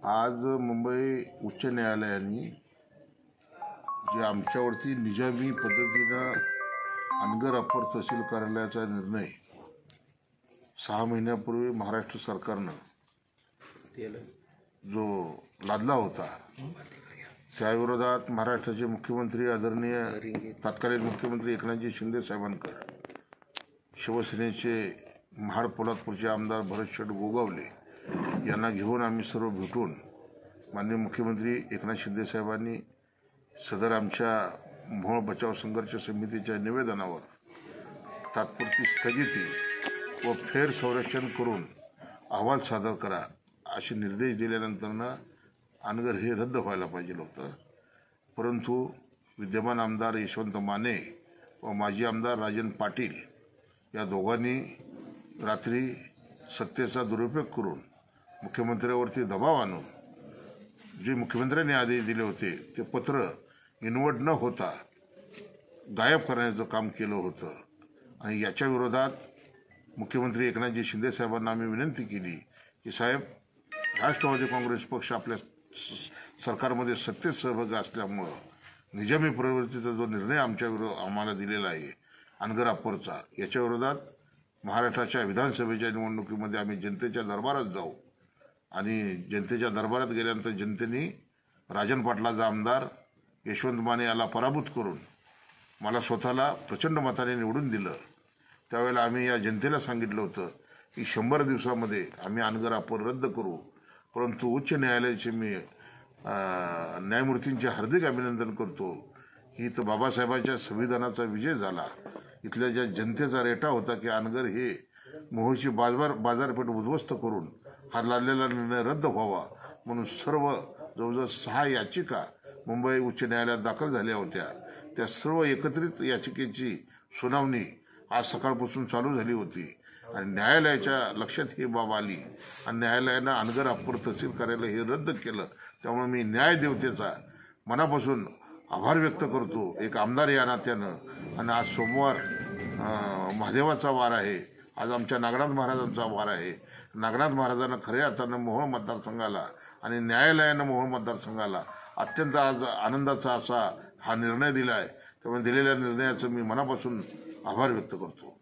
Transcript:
आज मुंबई उच्च न्यायालयाने जे आमच्यावरती निजामी पद्धतीनं अनगर अप्पर तहसील कार्यालयाचा निर्णय 6 महिन्यापूर्वी महाराष्ट्र सरकारनं जो लादला होता त्याविरोधात महाराष्ट्राचे मुख्यमंत्री आदरणीय तत्कालीन मुख्यमंत्री एकनाथजी शिंदे साहेबांकडे शिवसेनेचे महाड पोलादपूरचे आमदार भरत शेठ गोगावले यांना घेऊन आम्ही सर्व भेटून माननीय मुख्यमंत्री एकनाथ शिंदे साहेबांनी सदर आमच्या मोहोळ बचाव संघर्ष समितीच्या निवेदनावर तात्पुरती स्थगिती व फेर संरक्षण करून अहवाल सादर करा असे निर्देश दिल्यानंतर अनगर हे रद्द व्हायला पाहिजे होतं। परंतु विद्यमान आमदार यशवंत माने व माजी आमदार राजन पाटील या दोघांनी रात्री सत्तेचा दुरुपयोग करून मुख्यमंत्र्यावरती दबाव आणून जे मुख्यमंत्र्यांनी आदेश दिले होते ते पत्र इन्व्हर्ट न होता गायब करण्याचं काम केलं होतं आणि याच्या विरोधात मुख्यमंत्री एकनाथजी शिंदे साहेबांना आम्ही विनंती केली की साहेब, राष्ट्रवादी काँग्रेस पक्ष आपल्या सरकारमध्ये सत्तेत सहभागी असल्यामुळं निजामी प्रवृत्तीचा जो निर्णय आम्हाला दिलेला आहे अनगर अप्परचा, याच्या विरोधात महाराष्ट्राच्या विधानसभेच्या निवडणुकीमध्ये आम्ही जनतेच्या दरबारात जाऊ आणि जनतेच्या दरबारात गेल्यानंतर जनतेने राजन पाटलाचा आमदार यशवंत माने याला पराभूत करून मला स्वतःला प्रचंड मताने निवडून दिलं। त्यावेळेला आम्ही या जनतेला सांगितलं होतं की 100 दिवसामध्ये आम्ही अनगर अप्पर रद्द करू। परंतु उच्च न्यायालयाचे मी न्यायमूर्तींचे हार्दिक अभिनंदन करतो की इथं बाबासाहेबांच्या संविधानाचा विजय झाला। इथल्या ज्या जनतेचा रेटा होता की अनगर हे मोहोळची बाजारपेठ उद्ध्वस्त करून हा लादलेला निर्णय रद्द व्हावा म्हणून सर्व जवळजवळ 6 याचिका मुंबई उच्च न्यायालयात दाखल झाल्या होत्या। त्या सर्व एकत्रित याचिकेची सुनावणी आज सकाळपासून चालू झाली होती आणि न्यायालयाच्या लक्षात ही बाब आली आणि न्यायालयानं अनगर अप्पर तहसील कार्यालय हे रद्द केलं। त्यामुळे मी न्यायदेवतेचा मनापासून आभार व्यक्त करतो एक आमदार या नात्यानं। आणि आज सोमवार महादेवाचा वार आहे, आज आमच्या नागनाथ महाराजांचा वार आहे। नागनाथ महाराजांना खऱ्या अर्थानं मोहोळ मतदारसंघाला आणि न्यायालयानं मोहोळ मतदारसंघाला अत्यंत आज आनंदाचा असा हा निर्णय दिला आहे। त्यामुळे दिलेल्या निर्णयाचं मी मनापासून आभार व्यक्त करतो।